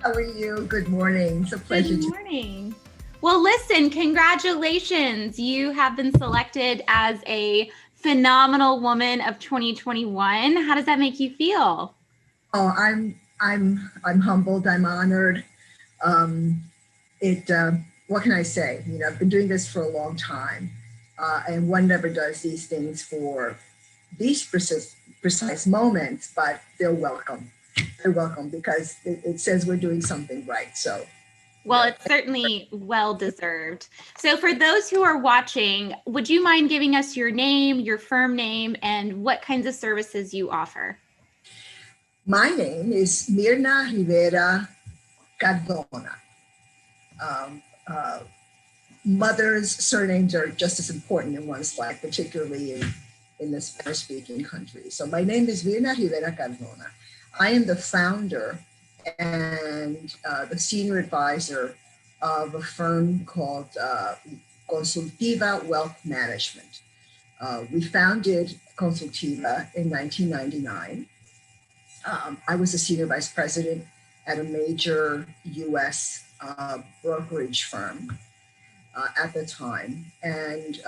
How are you? Good morning. It's a pleasure. Good morning. Well, listen, congratulations. You have been selected as a phenomenal woman of 2021. How does that make you feel? Oh, I'm humbled. I'm honored. Um, it. What can I say? I've been doing this for a long time, and one never does these things for these precise moments, but they're welcome. They're welcome because it says we're doing something right. So. Well, it's certainly well deserved. So for those who are watching, would you mind giving us your name, your firm name, and what kinds of services you offer? My name is Myrna Rivera Cardona. Um, uh, Mothers' surnames are just as important in one's life, particularly in the Spanish-speaking countries. So my name is Myrna Rivera Cardona. I am the founder and the senior advisor of a firm called Consultiva Wealth Management. We founded Consultiva in 1999. I was a senior vice president at a major US brokerage firm at the time, and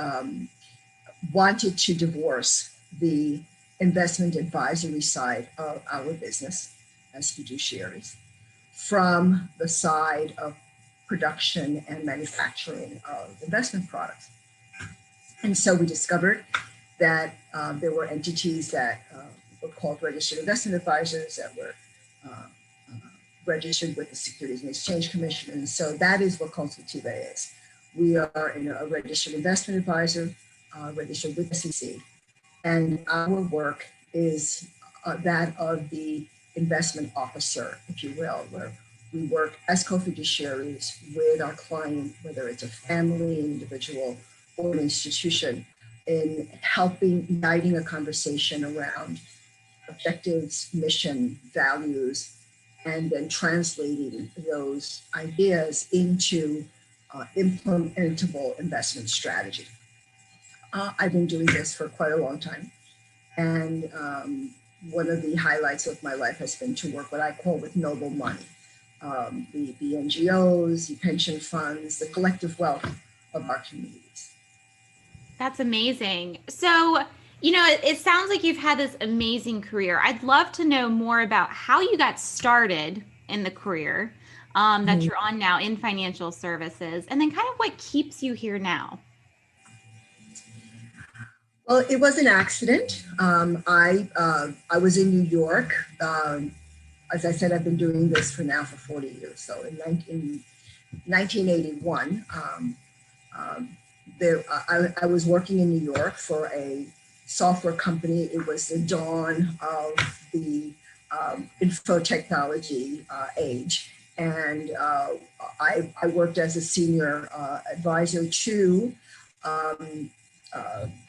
wanted to divorce the investment advisory side of our business as fiduciaries from the side of production and manufacturing of investment products. And so we discovered that there were entities that were called registered investment advisors that were registered with the Securities and Exchange Commission. And so that is what Consultiva is. We are a registered investment advisor, registered with the SEC, and our work is that of the investment officer, if you will, where we work as co-fiduciaries with our client, whether it's a family, individual, or an institution, in helping, guiding a conversation around objectives, mission, values, and then translating those ideas into implementable investment strategy. I've been doing this for quite a long time. And one of the highlights of my life has been to work what I call with noble money, the NGOs, the pension funds, the collective wealth of our communities. That's amazing. So, it sounds like you've had this amazing career. I'd love to know more about how you got started in the career that you're on now in financial services, and then kind of what keeps you here now. Well, it was an accident. I was in New York. As I said, I've been doing this for 40 years. So in 1981, I was working in New York for a software company. It was the dawn of the info technology age. And I worked as a senior advisor to,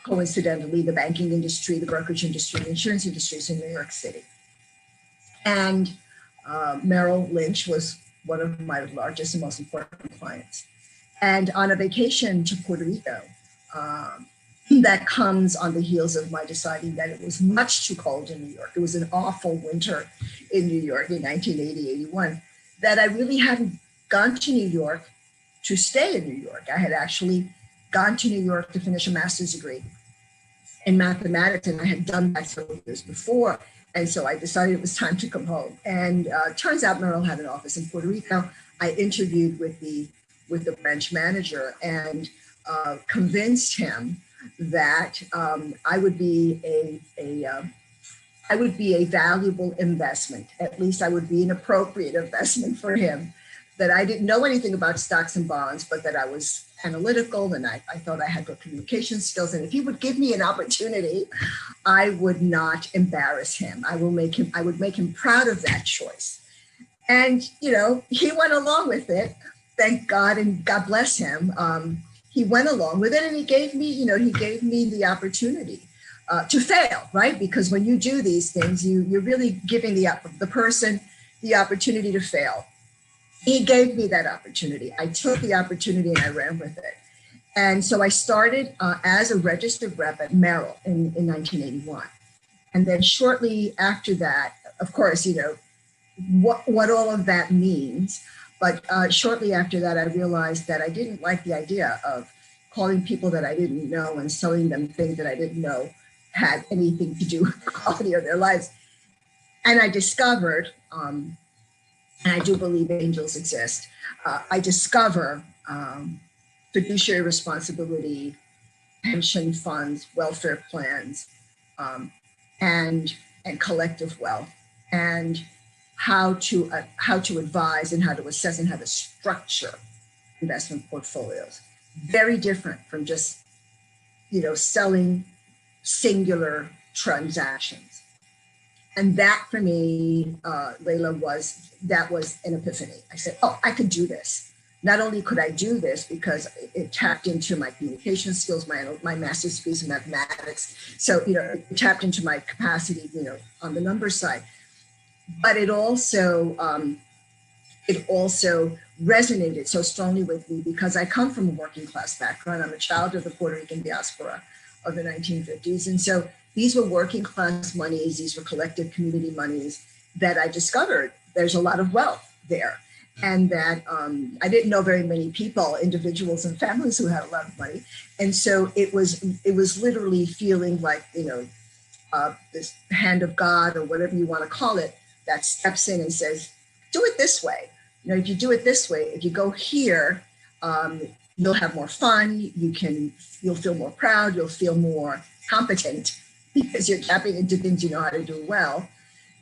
coincidentally, the banking industry, the brokerage industry, the insurance industries in New York City. And Merrill Lynch was one of my largest and most important clients. And on a vacation to Puerto Rico, that comes on the heels of my deciding that it was much too cold in New York. It was an awful winter in New York in 1980, 81, that I really hadn't gone to New York to stay in New York. I had actually gone to New York to finish a master's degree in mathematics, and I had done that several years before. And so I decided it was time to come home. And turns out Merrill had an office in Puerto Rico. I interviewed with the branch manager and convinced him that I would be a valuable investment. At least I would be an appropriate investment for him. That I didn't know anything about stocks and bonds, but that I was analytical and I thought I had good communication skills. And if he would give me an opportunity, I would not embarrass him. I would make him proud of that choice. And, he went along with it. Thank God, and God bless him. He went along with it, and he gave me the opportunity to fail, right? Because when you do these things, you're really giving the person the opportunity to fail. He gave me that opportunity. I took the opportunity and I ran with it. And so I started as a registered rep at Merrill in 1981. And then shortly after that, of course, what all of that means. But shortly after that, I realized that I didn't like the idea of calling people that I didn't know and selling them things that I didn't know had anything to do with the quality of their lives. And I discovered, and I do believe angels exist, I discover fiduciary responsibility, pension funds, welfare plans, um, and collective wealth, and how to advise and how to assess and how to structure investment portfolios. Very different from just selling singular transactions. And that for me, Layla, was an epiphany. I said, oh, I could do this. Not only could I do this because it tapped into my communication skills, my master's degrees in mathematics. So, it tapped into my capacity, on the numbers side. But it also resonated so strongly with me because I come from a working class background. I'm a child of the Puerto Rican diaspora of the 1950s. And so these were working class monies, these were collective community monies that I discovered there's a lot of wealth there. And that I didn't know very many people, individuals and families who had a lot of money. And so it was literally feeling like, this hand of God or whatever you want to call it, that steps in and says, do it this way. If you do it this way, if you go here, you'll have more fun. You'll feel more proud. You'll feel more competent because you're tapping into things you know how to do well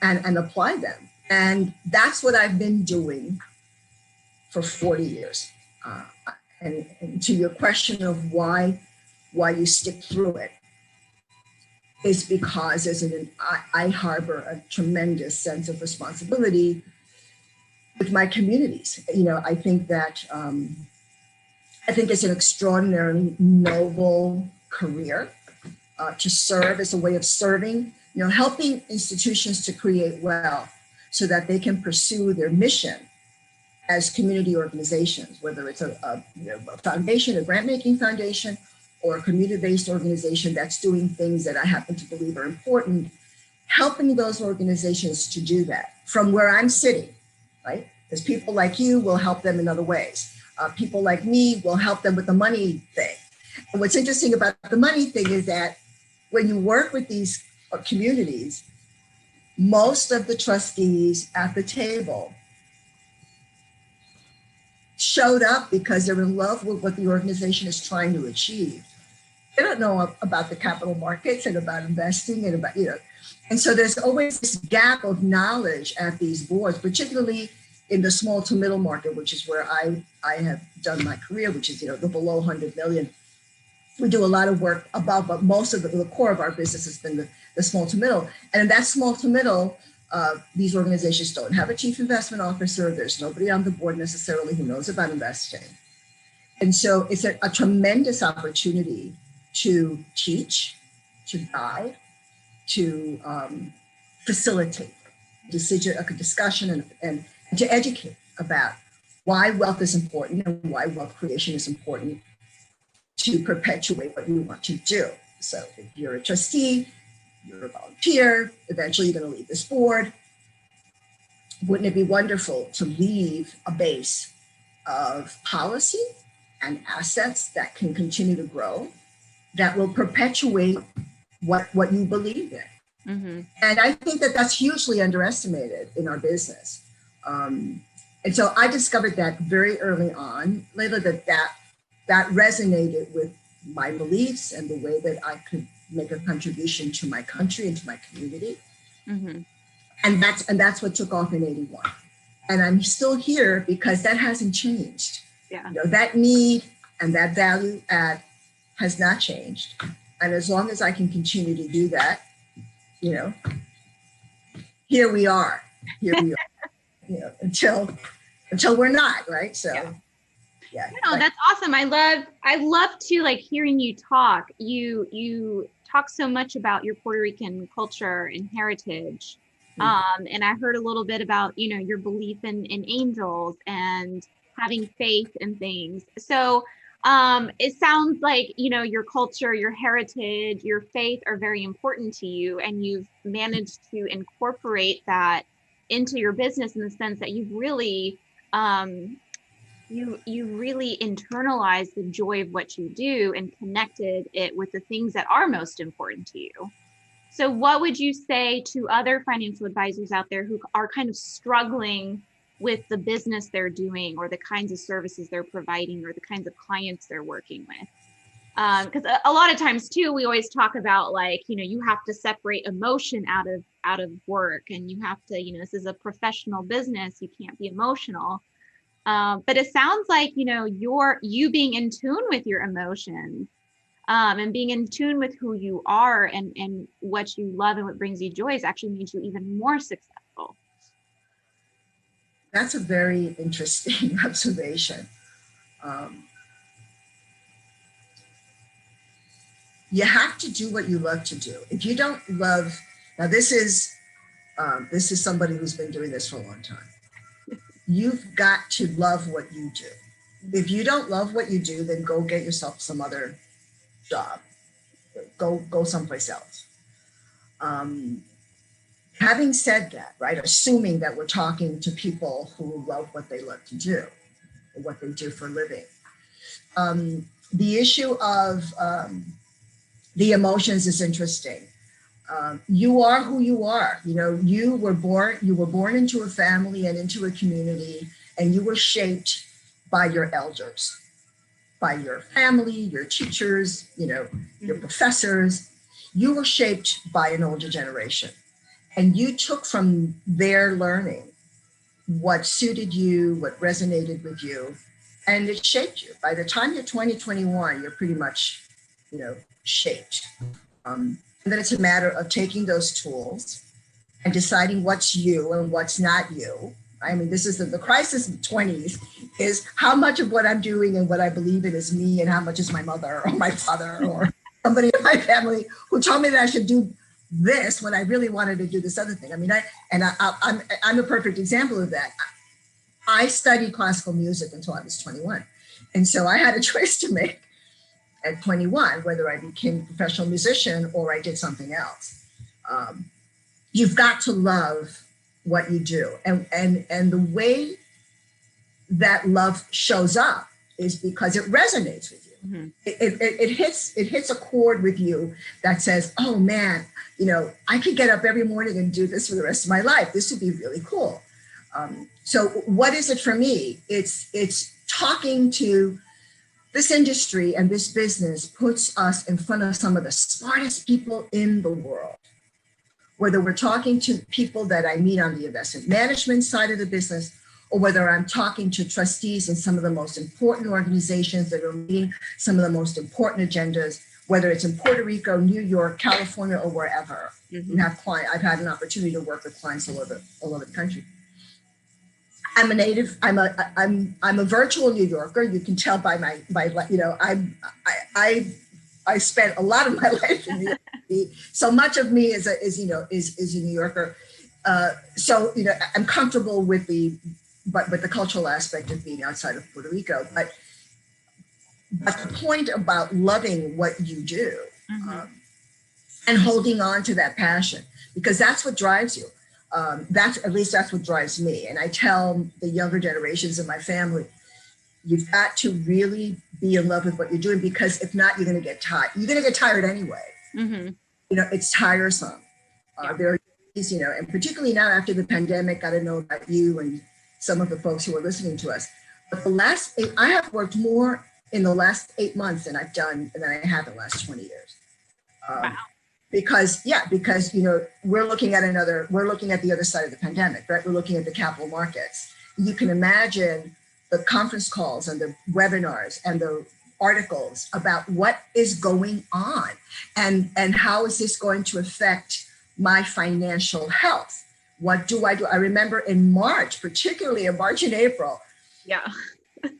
and apply them. And that's what I've been doing for 40 years. And to your question of why you stick through it is because I harbor a tremendous sense of responsibility with my communities. I think that I think it's an extraordinarily noble career to serve as a way of serving, helping institutions to create wealth so that they can pursue their mission as community organizations, whether it's a foundation, a grant-making foundation, or a community-based organization that's doing things that I happen to believe are important, helping those organizations to do that from where I'm sitting, right? Because people like you will help them in other ways. People like me will help them with the money thing. And what's interesting about the money thing is that when you work with these communities, most of the trustees at the table showed up because they're in love with what the organization is trying to achieve. They don't know about the capital markets and about investing and about, and so there's always this gap of knowledge at these boards, particularly in the small to middle market, which is where I have done my career, which is, the below 100 million. We do a lot of work above, but most of the core of our business has been the small to middle. And in that small to middle, these organizations don't have a chief investment officer. There's nobody on the board necessarily who knows about investing. And so it's a tremendous opportunity to teach, to guide, to facilitate a discussion and to educate about why wealth is important and why wealth creation is important to perpetuate what you want to do. So if you're a trustee, you're a volunteer, eventually you're going to leave this board. Wouldn't it be wonderful to leave a base of policy and assets that can continue to grow, that will perpetuate what you believe in? Mm-hmm. And I think that that's hugely underestimated in our business. And so I discovered that very early on, Layla, that resonated with my beliefs and the way that I could make a contribution to my country and to my community. Mm-hmm. And that's what took off in 81. And I'm still here because that hasn't changed. Yeah. That need and that value add has not changed. And as long as I can continue to do that, here we are, until we're not, right? So, yeah. No, that's awesome. I love to hearing you talk. You talk so much about your Puerto Rican culture and heritage. And I heard a little bit about, your belief in angels and having faith in things. So it sounds like, your culture, your heritage, your faith are very important to you, and you've managed to incorporate that into your business in the sense that you've really you really internalized the joy of what you do and connected it with the things that are most important to you. So what would you say to other financial advisors out there who are kind of struggling with the business they're doing or the kinds of services they're providing or the kinds of clients they're working with? Because a lot of times too, we always talk about like, you know, you have to separate emotion out of work, and you have to, you know, this is a professional business, you can't be emotional. But it sounds like, you know, you being in tune with your emotions, and being in tune with who you are and what you love and what brings you joy has actually made you even more successful. That's a very interesting observation. You have to do what you love to do. If you don't love, now this is somebody who's been doing this for a long time. You've got to love what you do. If you don't love what you do, then go get yourself some other job. Go someplace else. Having said that, right, assuming that we're talking to people who love what they love to do, or what they do for a living, the issue of the emotions is interesting. You are who you are. You know, you were born into a family and into a community, and you were shaped by your elders, by your family, your teachers, you know, your professors. You were shaped by an older generation, and you took from their learning what suited you, what resonated with you, and it shaped you. By the time you're 20, 21, you're pretty much, you know, shaped. And then it's a matter of taking those tools and deciding what's you and what's not you. I mean, this is the crisis of the 20s, is how much of what I'm doing and what I believe in is me, and how much is my mother or my father or somebody in my family who told me that I should do this when I really wanted to do this other thing. I mean, I'm a perfect example of that. I studied classical music until I was 21. And so I had a choice to make at 21, whether I became a professional musician or I did something else. You've got to love what you do. And the way that love shows up is because it resonates with you. Mm-hmm. It hits a chord with you that says, oh man, you know, I could get up every morning and do this for the rest of my life. This would be really cool. So what is it for me? It's talking to this industry, and this business puts us in front of some of the smartest people in the world. Whether we're talking to people that I meet on the investment management side of the business, or whether I'm talking to trustees in some of the most important organizations that are leading some of the most important agendas, whether it's in Puerto Rico, New York, California, or wherever. Mm-hmm. I've had an opportunity to work with clients all over the country. I'm a virtual New Yorker. You can tell by my you know, I spent a lot of my life in New York City. So much of me is a New Yorker. So, you know, I'm comfortable with the cultural aspect of being outside of Puerto Rico. But the point about loving what you do, mm-hmm. And holding on to that passion, because that's what drives you. That's what drives me. And I tell the younger generations in my family, you've got to really be in love with what you're doing, because if not, you're going to get tired. You're going to get tired anyway. Mm-hmm. You know, it's tiresome. There are days, you know, and particularly now after the pandemic, I don't know about you and some of the folks who are listening to us, but I have worked more in the last 8 months than I have in the last 20 years. Wow. Because, you know, we're looking at the other side of the pandemic, right? We're looking at the capital markets. You can imagine the conference calls and the webinars and the articles about what is going on and how is this going to affect my financial health? What do I do? I remember in March, particularly in March and April. Yeah.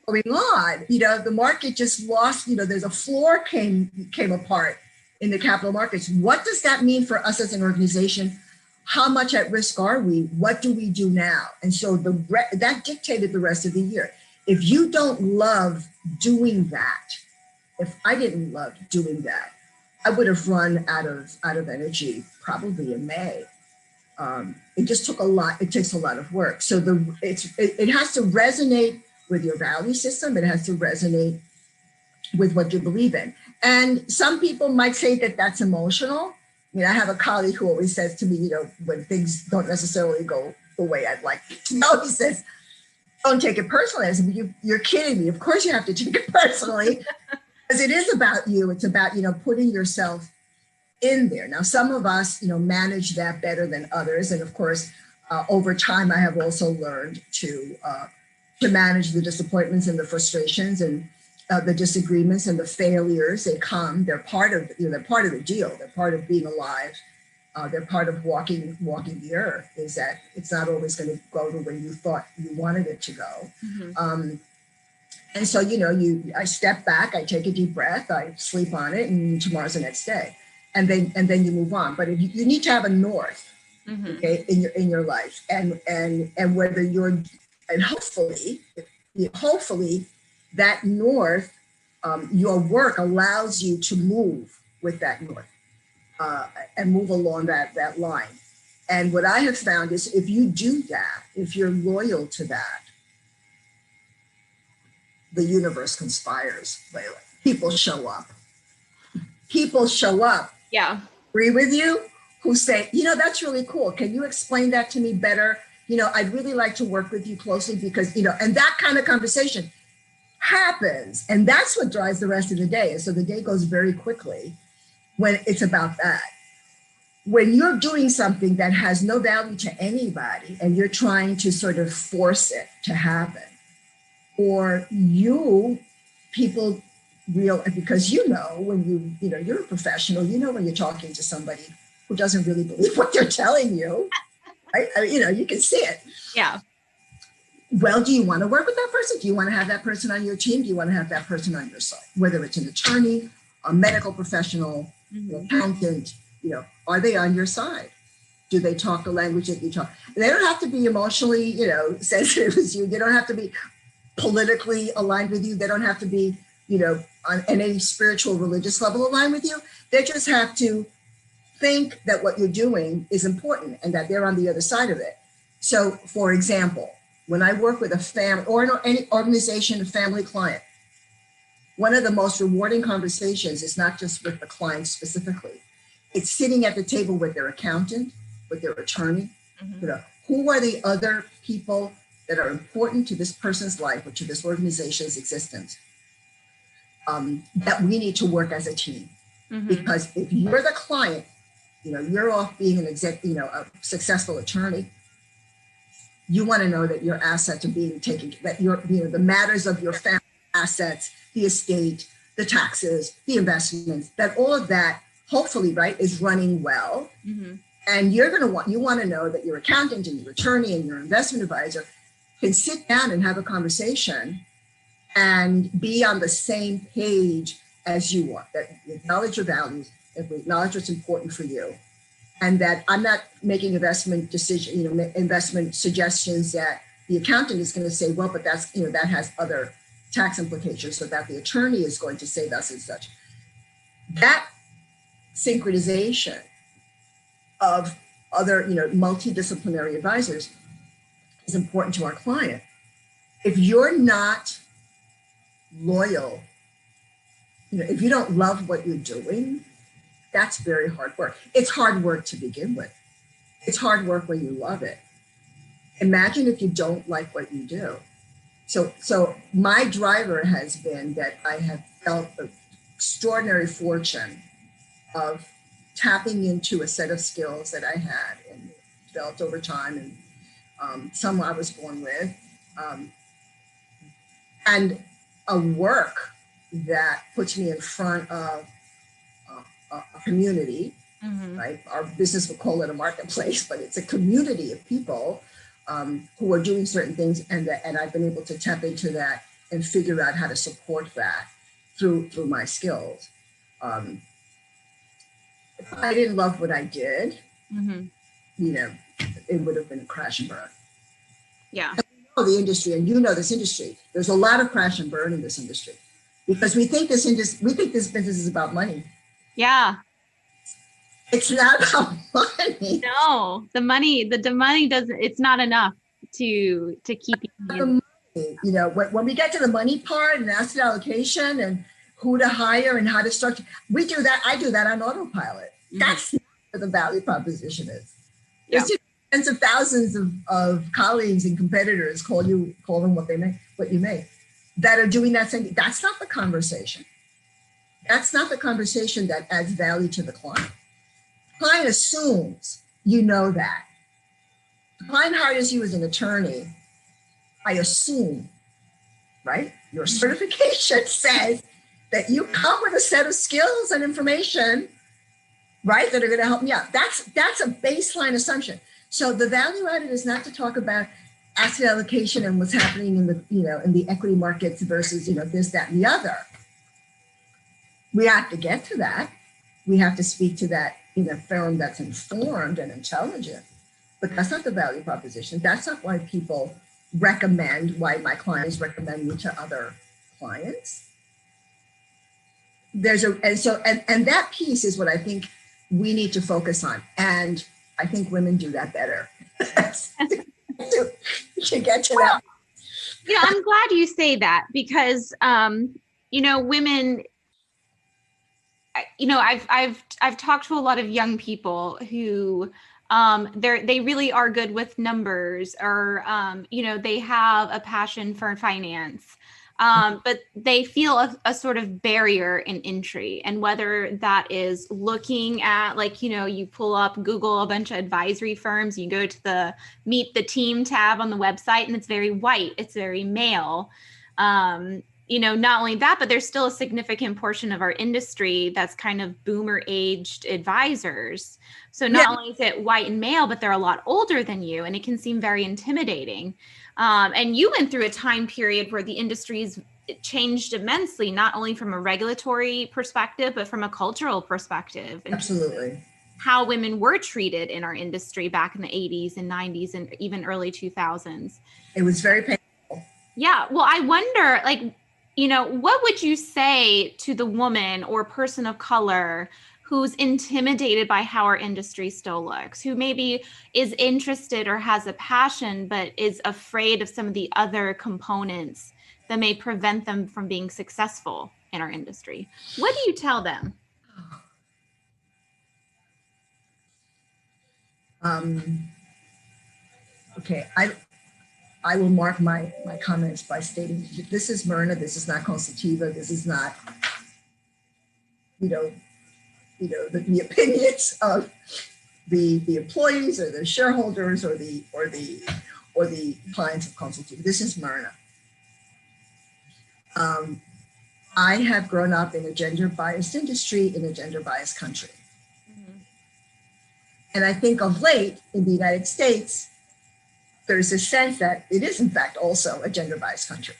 Going on, you know, the market just lost, you know, there's a floor came apart in the capital markets. What does that mean for us as an organization? How much at risk are we? What do we do now? And so that dictated the rest of the year. If you don't love doing that, if I didn't love doing that, I would have run out of energy probably in May. It just took a lot. It takes a lot of work. So it has to resonate with your value system. It has to resonate with what you believe in. And some people might say that that's emotional. I mean, I have a colleague who always says to me, when things don't necessarily go the way I'd like to go, he says, don't take it personally. I said, you're kidding me. Of course you have to take it personally, because it is about you. It's about, putting yourself in there. Now, some of us, manage that better than others. And of course, over time, I have also learned to manage the disappointments and the frustrations and the disagreements and the failures. They come. They're part of they're part of the deal. They're part of being alive. They're part of walking the earth. Is that it's not always going to go the way you thought you wanted it to go. Mm-hmm. And so I step back. I take a deep breath. I sleep on it, and tomorrow's the next day. And then you move on. But if you need to have a north, mm-hmm. okay, in your life, and whether you're, and hopefully that north, your work allows you to move with that north, and move along that line. And what I have found is, if you do that, if you're loyal to that, the universe conspires, Layla. People show up. Yeah. Agree with you, who say, that's really cool. Can you explain that to me better? I'd really like to work with you closely because, and that kind of conversation happens. And that's what drives the rest of the day. And so the day goes very quickly when it's about that. When you're doing something that has no value to anybody and you're trying to sort of force it to happen, or people real, because when you're a professional, when you're talking to somebody who doesn't really believe what they're telling you, right? You can see it. Yeah. Well, do you want to work with that person? Do you want to have that person on your team? Do you want to have that person on your side? Whether it's an attorney, a medical professional, mm-hmm. an accountant, are they on your side? Do they talk the language that you talk? They don't have to be emotionally, sensitive as you. They don't have to be politically aligned with you. They don't have to be, on any spiritual, religious level aligned with you. They just have to think that what you're doing is important and that they're on the other side of it. So, for example, when I work with a family or any organization, a family client, one of the most rewarding conversations is not just with the client specifically. It's sitting at the table with their accountant, with their attorney. Mm-hmm. Who are the other people that are important to this person's life or to this organization's existence, that we need to work as a team. Mm-hmm. Because if you're the client, you're off being an a successful attorney. You want to know that your assets are being taken, that the matters of your family assets, the estate, the taxes, the investments, that all of that, hopefully, right, is running well. Mm-hmm. And you want to know that your accountant and your attorney and your investment advisor can sit down and have a conversation and be on the same page as you are, that we acknowledge your values, that we acknowledge what's important for you, and that I'm not making investment suggestions that the accountant is going to say, well, but that's, that has other tax implications, so that the attorney is going to say thus and such. That synchronization of other, multidisciplinary advisors is important to our client. If you're not loyal, if you don't love what you're doing, that's very hard work. It's hard work to begin with. It's hard work when you love it. Imagine if you don't like what you do. So my driver has been that I have felt the extraordinary fortune of tapping into a set of skills that I had and developed over time, and some I was born with, and a work that puts me in front of a community, mm-hmm. right? Our business would call it a marketplace, but it's a community of people who are doing certain things, and I've been able to tap into that and figure out how to support that through my skills. If I didn't love what I did, mm-hmm. It would have been a crash and burn. Yeah. And we know the industry, and this industry. There's a lot of crash and burn in this industry because we think this business is about money. Yeah. It's not about money. No, the money doesn't, it's not enough to keep you. The money, you know, when we get to the money part and asset allocation and who to hire and how to structure, we do that. I do that on autopilot. That's not what the value proposition is. Yeah. There's tens of thousands of colleagues and competitors call them what you make, that are doing that same thing. That's not the conversation. That's not the conversation that adds value to the client. The client assumes you know that. The client hires you as an attorney. I assume, right? Your certification says that you come with a set of skills and information, right, that are going to help me out. That's a baseline assumption. So the value added is not to talk about asset allocation and what's happening in the, you know, in the equity markets versus, you know, this, that, and the other. We have to get to that. We have to speak to that in a forum that's informed and intelligent. But that's not the value proposition. That's not why people recommend, why my clients recommend me to other clients. And that piece is what I think we need to focus on. And I think women do that better. to get to that. You know, I'm glad you say that because, you know, women, you know, I've talked to a lot of young people who they really are good with numbers, or you know, they have a passion for finance, but they feel a sort of barrier in entry. And whether that is looking at, like, you know, you pull up Google a bunch of advisory firms, you go to the Meet the Team tab on the website, and it's very white, it's very male. You know, not only that, but there's still a significant portion of our industry that's kind of boomer aged advisors. So not only is it white and male, but they're a lot older than you, and it can seem very intimidating. And you went through a time period where the industry's changed immensely, not only from a regulatory perspective, but from a cultural perspective. Absolutely. How women were treated in our industry back in the 80s and 90s and even early 2000s. It was very painful. Yeah. Well, I wonder, like, you know, what would you say to the woman or person of color who's intimidated by how our industry still looks, who maybe is interested or has a passion, but is afraid of some of the other components that may prevent them from being successful in our industry? What do you tell them? Okay, I will mark my comments by stating this is Myrna, this is not Consultiva, this is not, the opinions of the employees or the shareholders or the clients of Consultiva. This is Myrna. I have grown up in a gender-biased industry in a gender-biased country. Mm-hmm. And I think of late in the United States, there's a sense that it is in fact also a gender-biased country.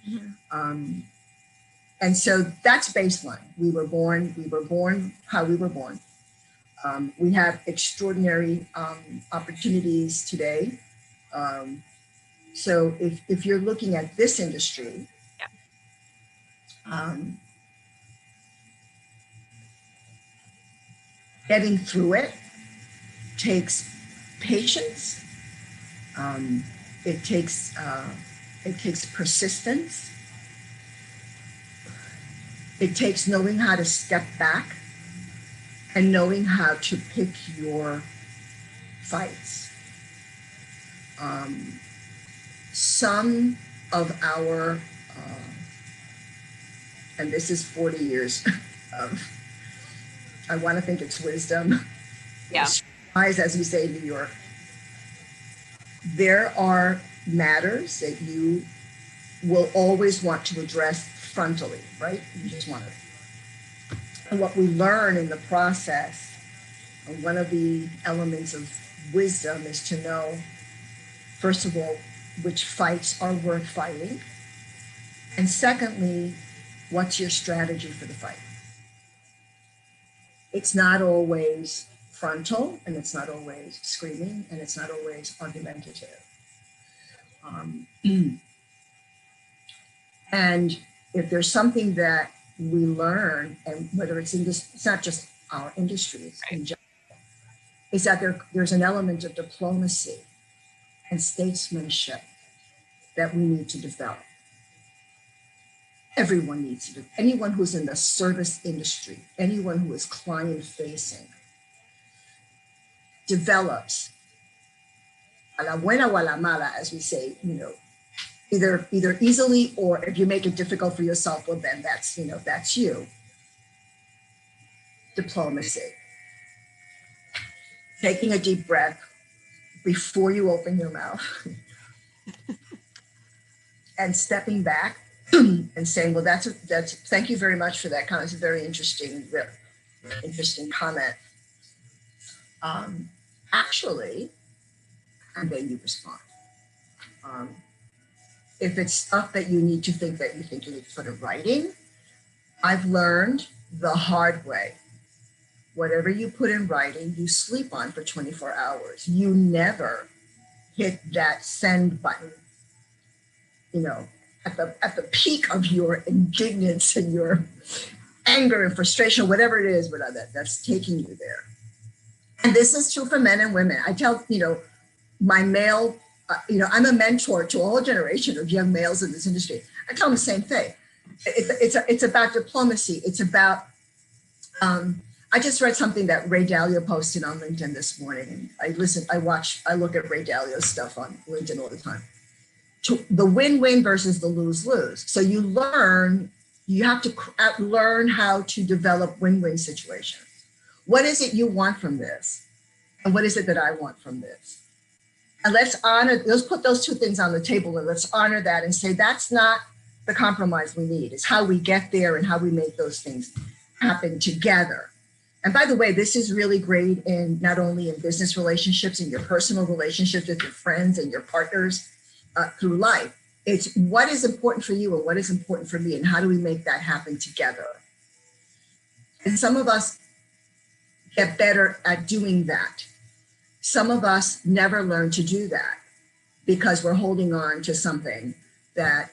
Mm-hmm. And so that's baseline. We were born how we were born. We have extraordinary opportunities today. So if you're looking at this industry, getting through it takes patience. It takes persistence. It takes knowing how to step back and knowing how to pick your fights. Some of our, and this is 40 years of, I want to think it's wisdom. Yeah. Wise, as we say in New York. There are matters that you will always want to address frontally, right? You just want to. And what we learn in the process, one of the elements of wisdom is to know, first of all, which fights are worth fighting. And secondly, what's your strategy for the fight? It's not always frontal, and it's not always screaming, and it's not always argumentative. And if there's something that we learn, and whether it's in this, it's not just our industry, it's in general, is that there's an element of diplomacy and statesmanship that we need to develop. Everyone needs to do. Anyone who's in the service industry, anyone who is client facing, develops a la buena o a la mala, as we say, either easily, or if you make it difficult for yourself, well, then that's you. Diplomacy. Taking a deep breath before you open your mouth and stepping back and saying, well, that's thank you very much for that comment. It's a very interesting comment. Actually, and then you respond. If it's stuff that you need to think that you think you need to put in writing, I've learned the hard way. Whatever you put in writing, you sleep on for 24 hours. You never hit that send button, at the peak of your indignance and your anger and frustration, whatever it is, that's taking you there. And this is true for men and women. I tell, my male, I'm a mentor to a whole generation of young males in this industry. I tell them the same thing. It's about diplomacy. It's about, I just read something that Ray Dalio posted on LinkedIn this morning. And I look at Ray Dalio's stuff on LinkedIn all the time. The win-win versus the lose-lose. So you have to learn how to develop win-win situations. What is it you want from this? And what is it that I want from this? And let's put those two things on the table, and let's honor that and say, that's not the compromise we need. It's how we get there and how we make those things happen together. And by the way, this is really great in not only in business relationships, in your personal relationships with your friends and your partners through life. It's what is important for you and what is important for me, and how do we make that happen together? And some of us get better at doing that. Some of us never learn to do that because we're holding on to something that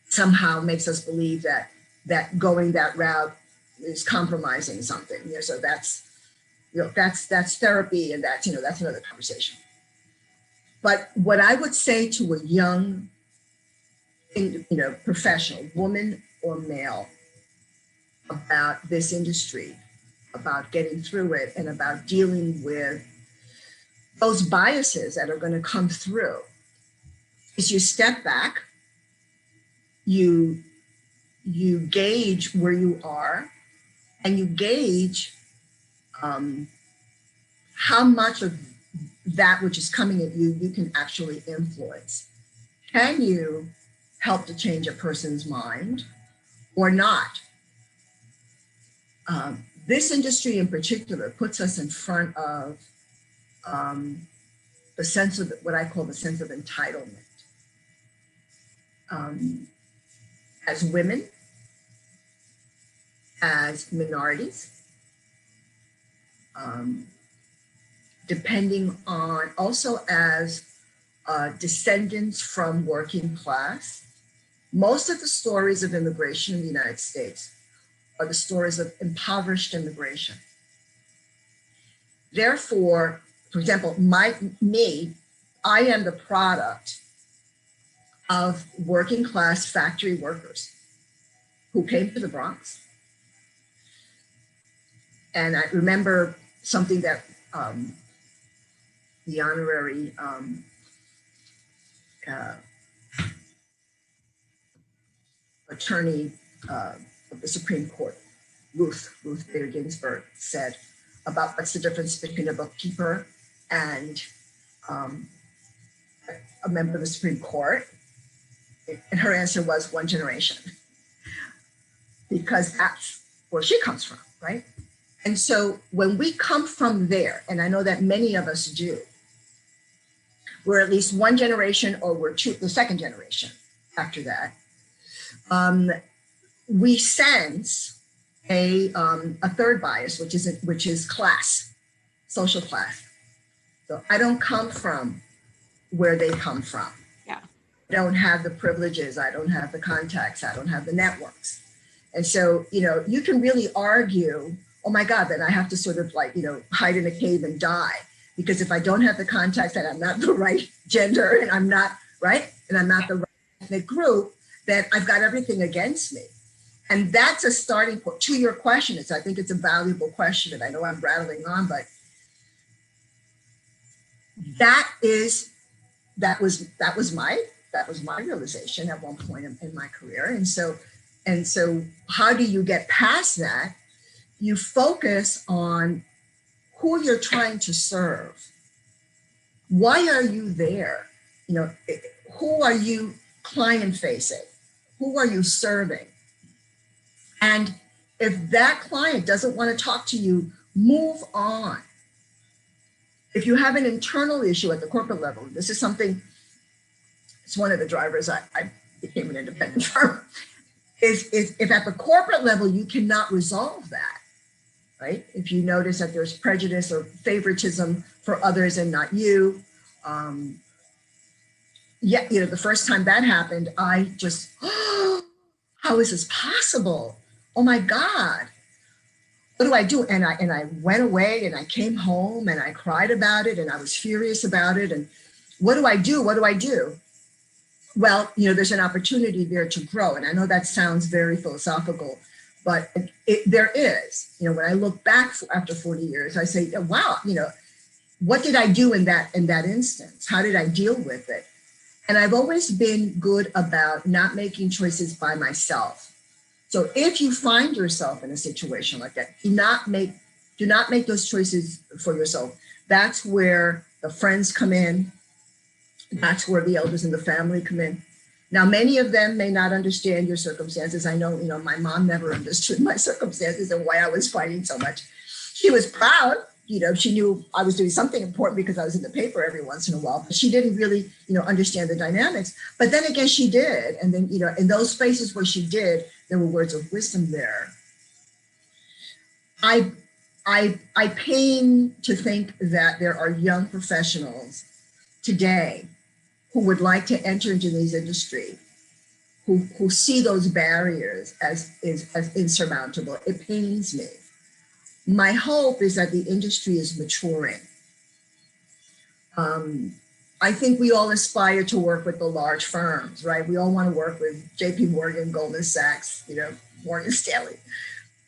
somehow makes us believe that going that route is compromising something. So that's therapy, and that's another conversation. But what I would say to a young, professional, woman or male, about this industry, about getting through it, and about dealing with those biases that are going to come through, is you step back, you gauge where you are, and you gauge how much of that which is coming at you can actually influence. Can you help to change a person's mind or not? This industry in particular puts us in front of the sense of what I call the sense of entitlement. As women, as minorities, depending on, also as descendants from working class. Most of the stories of immigration in the United States are the stories of impoverished immigration. Therefore, for example, I am the product of working class factory workers who came to the Bronx. And I remember something that the honorary attorney of the Supreme Court, Ruth Bader Ginsburg, said about what's the difference between a bookkeeper and a member of the Supreme Court. And her answer was one generation, because that's where she comes from, right? And so when we come from there, and I know that many of us do, we're at least one generation, or we're the second generation after that, we sense a third bias, which is class, social class. So I don't come from where they come from. Yeah. I don't have the privileges. I don't have the contacts. I don't have the networks. And so, you can really argue oh my God, then I have to sort of like, hide in a cave and die. Because if I don't have the contacts and I'm not the right gender and I'm not right, and I'm not the right ethnic group, then I've got everything against me. And that's a starting point. To your question, I think it's a valuable question, and I know I'm rattling on, but that was my realization at one point in my career. And so how do you get past that? You focus on who you're trying to serve. Why are you there? Who are you client facing? Who are you serving? And if that client doesn't want to talk to you, move on. If you have an internal issue at the corporate level, this is something, it's one of the drivers I became an independent firm, is if at the corporate level you cannot resolve that, right? If you notice that there's prejudice or favoritism for others and not you, the first time that happened, I just, how is this possible? Oh my God. What do I do? And I went away and I came home and I cried about it and I was furious about it. And what do I do? What do I do? Well, there's an opportunity there to grow. And I know that sounds very philosophical, but there is. When I look back after 40 years, I say, wow, what did I do in that instance? How did I deal with it? And I've always been good about not making choices by myself. So if you find yourself in a situation like that, do not make those choices for yourself. That's where the friends come in. That's where the elders in the family come in. Now, many of them may not understand your circumstances. I know, my mom never understood my circumstances and why I was fighting so much. She was proud. She knew I was doing something important because I was in the paper every once in a while, but she didn't really, understand the dynamics. But then again, she did. And then, in those spaces where she did, there were words of wisdom there. I pain to think that there are young professionals today who would like to enter into this industry, who see those barriers as insurmountable. It pains me. My hope is that the industry is maturing. I think we all aspire to work with the large firms, right? We all want to work with JP Morgan, Goldman Sachs, Morgan Stanley.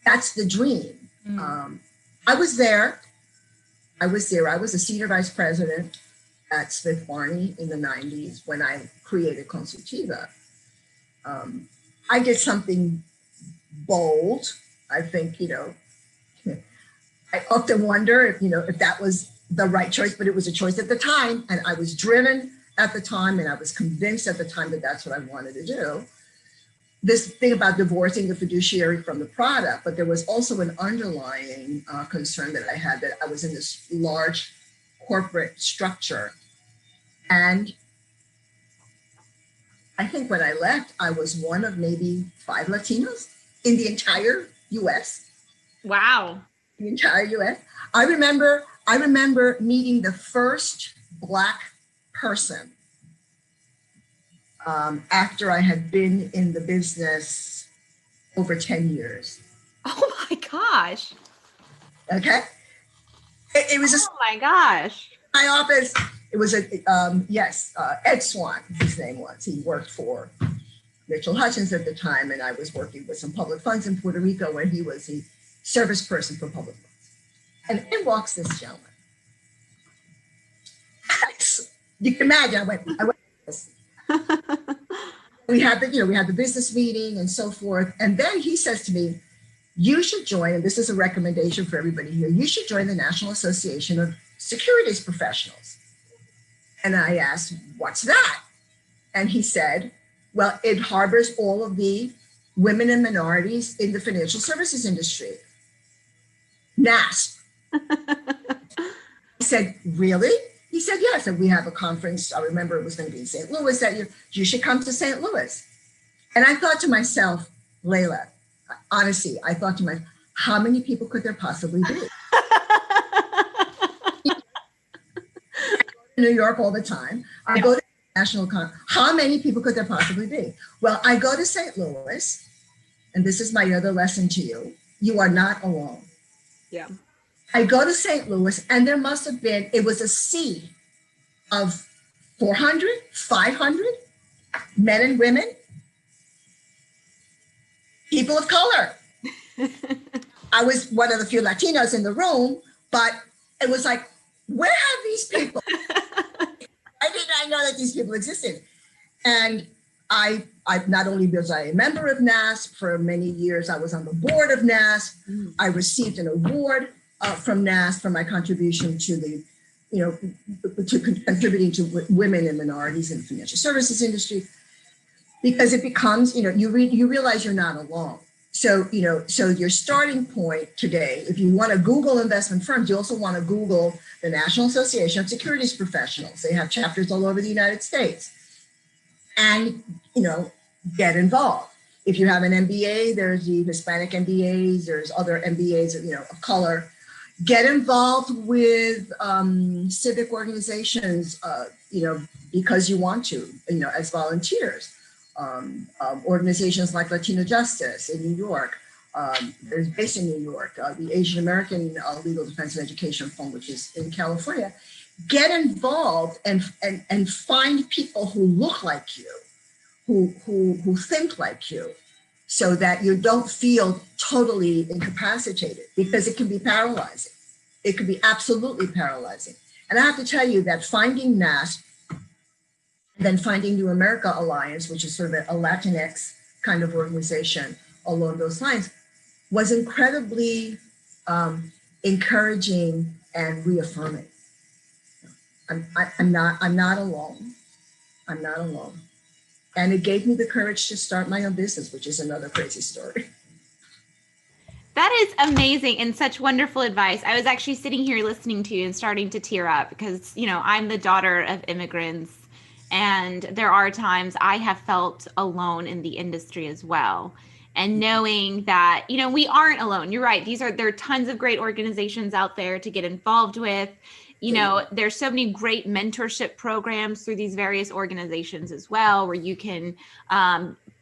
That's the dream. I was there. I was a senior vice president at Smith Barney in the 90s when I created Consultiva. I did something bold. I think, I often wonder if that was the right choice, but it was a choice at the time. And I was driven at the time, and I was convinced at the time that that's what I wanted to do. This thing about divorcing the fiduciary from the product, but there was also an underlying concern that I had, that I was in this large corporate structure. And I think when I left, I was one of maybe 5 Latinos in the entire US. Wow. The entire US. I remember meeting the first Black person after I had been in the business over 10 years. Oh my gosh. Okay. It was oh my gosh. My office. It was Ed Swan, his name was. He worked for Mitchell Hutchins at the time, and I was working with some public funds in Puerto Rico where he was the service person for public funds. And in walks this gentleman. You can imagine, I went this. we had the business meeting and so forth. And then he says to me, you should join, and this is a recommendation for everybody here, you should join the National Association of Securities Professionals. And I asked, what's that? And he said, well, it harbors all of the women and minorities in the financial services industry. NASP. I said, really? He said, yes. And we have a conference. I remember it was going to be in St. Louis that you should come to St. Louis. And I thought to myself, Layla, honestly, I thought to myself, how many people could there possibly be? New York all the time. I go to national conference. How many people could there possibly be? Well, I go to St. Louis, and this is my other lesson to you. You are not alone. Yeah. I go to St. Louis, and there must have been, it was a sea of 400, 500 men and women, people of color. I was one of the few Latinos in the room, but it was like, where have these people? I did not know that these people existed. And I not only was I a member of NASP for many years, I was on the board of NASP. I received an award from NASP for my contribution to the, to contributing to women and minorities in the financial services industry, because it becomes, you realize you're not alone. So, so your starting point today, if you want to Google investment firms, you also want to Google the National Association of Securities Professionals. They have chapters all over the United States. And, get involved. If you have an MBA, there's the Hispanic MBAs, there's other MBAs, of color. Get involved with civic organizations, because you want to, as volunteers. Organizations like Latino Justice in New York, there's based in New York, the Asian American Legal Defense and Education Fund, which is in California. Get involved and find people who look like you, who think like you, so that you don't feel totally incapacitated, because it can be paralyzing. It can be absolutely paralyzing. And I have to tell you that finding NASP, and then finding New America Alliance, which is sort of a Latinx kind of organization along those lines, was incredibly encouraging and reaffirming. I'm not alone. I'm not alone. And it gave me the courage to start my own business, which is another crazy story. That is amazing and such wonderful advice. I was actually sitting here listening to you and starting to tear up because, I'm the daughter of immigrants, and there are times I have felt alone in the industry as well. And knowing that, we aren't alone. You're right. There are tons of great organizations out there to get involved with. There's so many great mentorship programs through these various organizations as well, where you can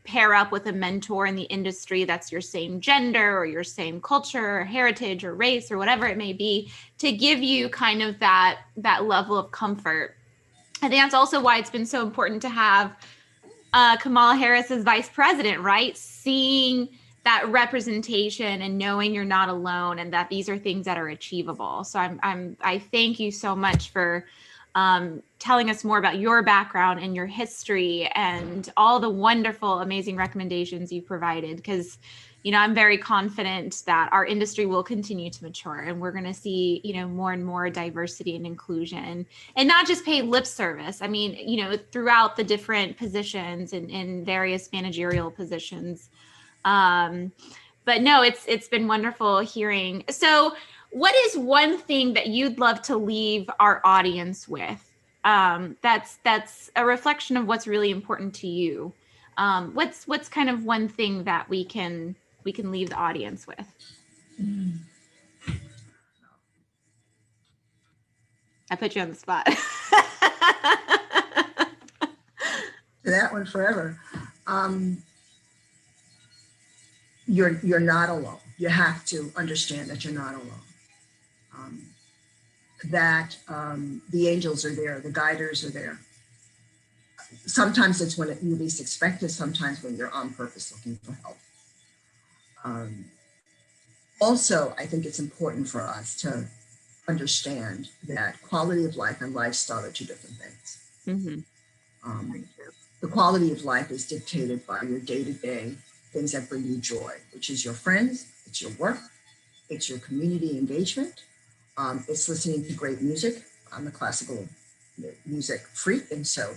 pair up with a mentor in the industry that's your same gender or your same culture or heritage or race or whatever it may be, to give you kind of that level of comfort. I think that's also why it's been so important to have Kamala Harris as vice president, right? Seeing that representation and knowing you're not alone and that these are things that are achievable. So I thank you so much for telling us more about your background and your history and all the wonderful, amazing recommendations you provided, because, I'm very confident that our industry will continue to mature and we're going to see, more and more diversity and inclusion, and not just pay lip service. I mean, throughout the different positions and in various managerial positions. But no, it's been wonderful hearing. So what is one thing that you'd love to leave our audience with? That's a reflection of what's really important to you. What's kind of one thing that we can leave the audience with? I put you on the spot. That one forever. You're not alone. You have to understand that you're not alone. That the angels are there, the guiders are there. Sometimes it's when you least expect it, sometimes when you're on purpose looking for help. Also, I think it's important for us to understand that quality of life and lifestyle are two different things. Mm-hmm. The quality of life is dictated by your day-to-day things that bring you joy, which is your friends, it's your work, it's your community engagement, it's listening to great music. I'm a classical music freak, and so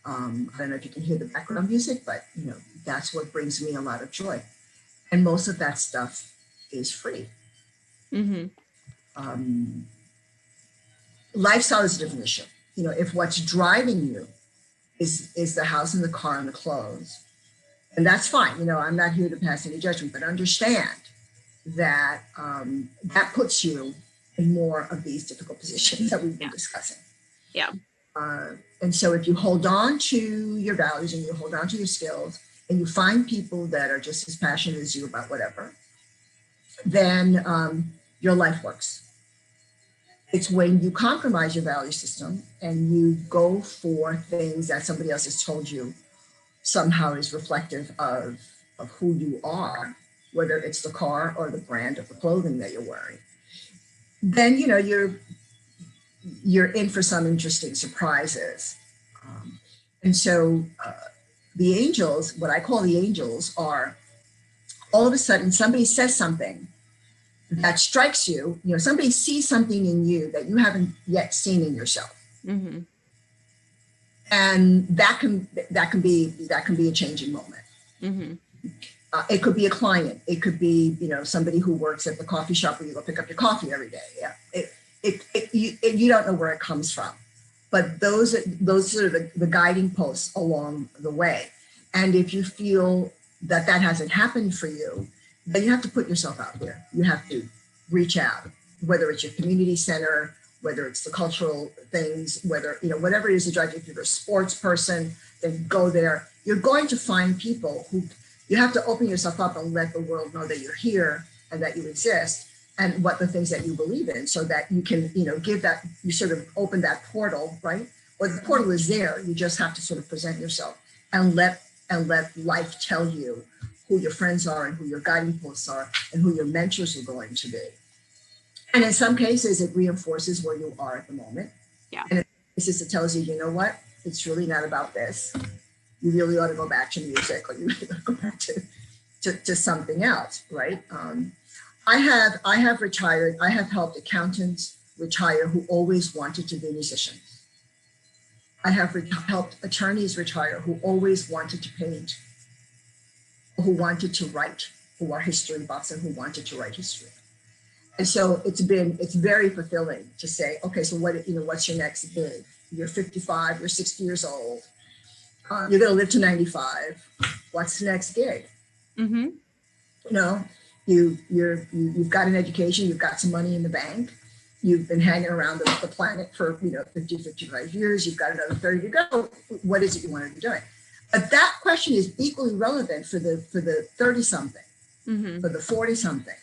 I don't know if you can hear the background music, but that's what brings me a lot of joy. And most of that stuff is free. Mm-hmm. Lifestyle is a different issue. If what's driving you is the house and the car and the clothes, and that's fine. I'm not here to pass any judgment, but understand that that puts you in more of these difficult positions that we've been discussing. Yeah. And so if you hold on to your values and you hold on to your skills and you find people that are just as passionate as you about whatever, then your life works. It's when you compromise your value system and you go for things that somebody else has told you somehow is reflective of who you are, whether it's the car or the brand of the clothing that you're wearing, then you're in for some interesting surprises. And so the angels, what I call the angels, are all of a sudden somebody says something that strikes you. You know, somebody sees something in you that you haven't yet seen in yourself. Mm-hmm. And that can be a changing moment. Mm-hmm. It could be a client. It could be, you know, somebody who works at the coffee shop where you go pick up your coffee every day. Yeah, you don't know where it comes from, but those are sort of the guiding posts along the way. And if you feel that hasn't happened for you, then you have to put yourself out there. You have to reach out, whether it's your community center, whether it's the cultural things, whether, you know, whatever it is that drives you. If you're a sports person, then go there. You're going to find people who you have to open yourself up and let the world know that you're here and that you exist and what the things that you believe in, so that you can, you know, give that, you sort of open that portal, right? Or the portal is there. You just have to sort of present yourself and let life tell you who your friends are and who your guiding posts are and who your mentors are going to be. And in some cases, it reinforces where you are at the moment. Yeah. And in some cases, it tells you, you know what, it's really not about this. You really ought to go back to music, or you really ought to go back to something else, right? I have retired. I have helped accountants retire who always wanted to be musicians. I have helped attorneys retire who always wanted to paint, who wanted to write, who are history buffs and who wanted to write history. And so it's very fulfilling to say, okay, so what's your next gig? You're 55, you're 60 years old. You're going to live to 95. What's the next gig? Mm-hmm. You know, you've got an education, you've got some money in the bank. You've been hanging around the planet for, 50, 55 years. You've got another 30 to go. What is it you want to be doing? But that question is equally relevant for the 30 something, Mm-hmm. for the 40 something,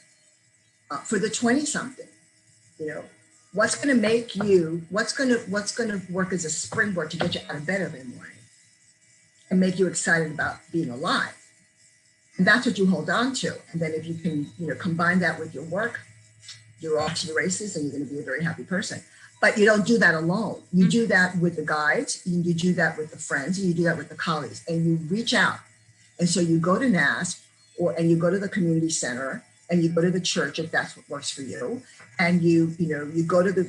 for the 20 something. You know, what's going to make you? What's going to work as a springboard to get you out of bed every morning and make you excited about being alive? And that's what you hold on to. And then if you can, combine that with your work, you're off to the races and you're going to be a very happy person. But you don't do that alone. You do that with the guides, and you do that with the friends, and you do that with the colleagues, and you reach out. And so you go to NASP, and you go to the community center, and you go to the church if that's what works for you, and you go to the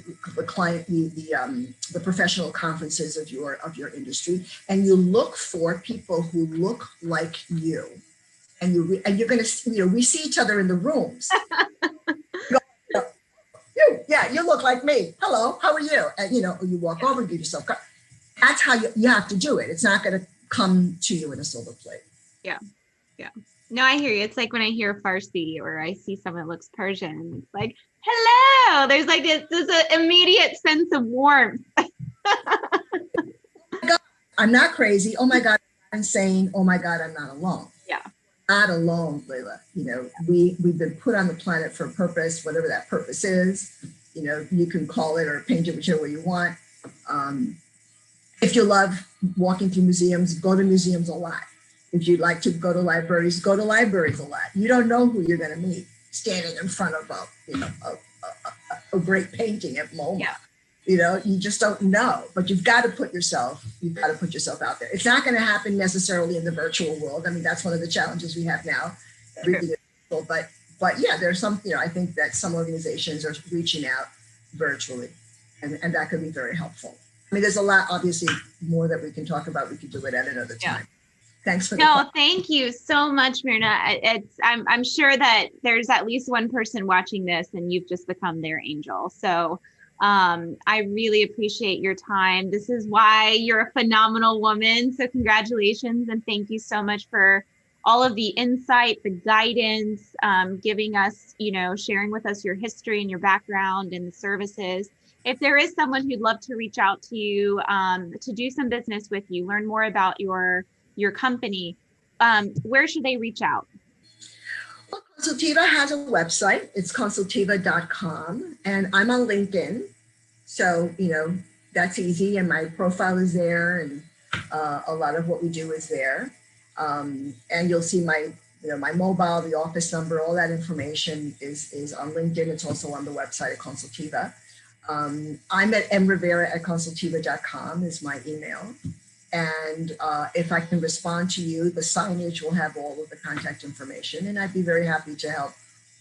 client, the professional conferences of your industry, and you look for people who look like you, and you're going to we see each other in the rooms. You look like me. Hello, how are you? And you walk over, give yourself. That's how you have to do it. It's not going to come to you in a silver plate. Yeah. No, I hear you. It's like when I hear Farsi or I see someone that looks Persian. It's like, hello. There's like this immediate sense of warmth. God, I'm not crazy. Oh my God, I'm insane. Oh my God, I'm not alone. Yeah. Not alone, Layla. We've been put on the planet for a purpose, whatever that purpose is. You can call it or paint it whichever way you want. If you love walking through museums, go to museums a lot. If you'd like to go to libraries a lot. You don't know who you're going to meet standing in front of a great painting at MoMA. Yeah. You just don't know, but you've got to put yourself out there. It's not going to happen necessarily in the virtual world. I mean, that's one of the challenges we have now. Everything is virtual, but yeah, there's some, I think that some organizations are reaching out virtually, and that could be very helpful. I mean, there's a lot, obviously, more that we can talk about. We could do it at another time. Yeah. Thanks for No, thank you so much, Myrna. I'm sure that there's at least one person watching this and you've just become their angel. So I really appreciate your time. This is why you're a phenomenal woman. So congratulations and thank you so much for all of the insight, the guidance, giving us, sharing with us your history and your background and the services. If there is someone who'd love to reach out to you, to do some business with you, learn more about your company, where should they reach out? Well, Consultiva has a website. It's consultiva.com, and I'm on LinkedIn. So, that's easy. And my profile is there, and a lot of what we do is there. And you'll see my mobile, the office number, all that information is on LinkedIn. It's also on the website at Consultiva. I'm at mrivera@consultiva.com is my email. And if I can respond to you, the signage will have all of the contact information, and I'd be very happy to help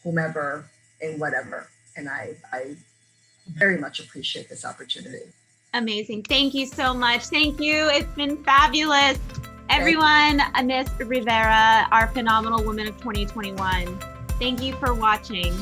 whomever and whatever. And I very much appreciate this opportunity. Amazing. Thank you so much. Thank you. It's been fabulous. Everyone, Miss Rivera, our phenomenal woman of 2021. Thank you for watching.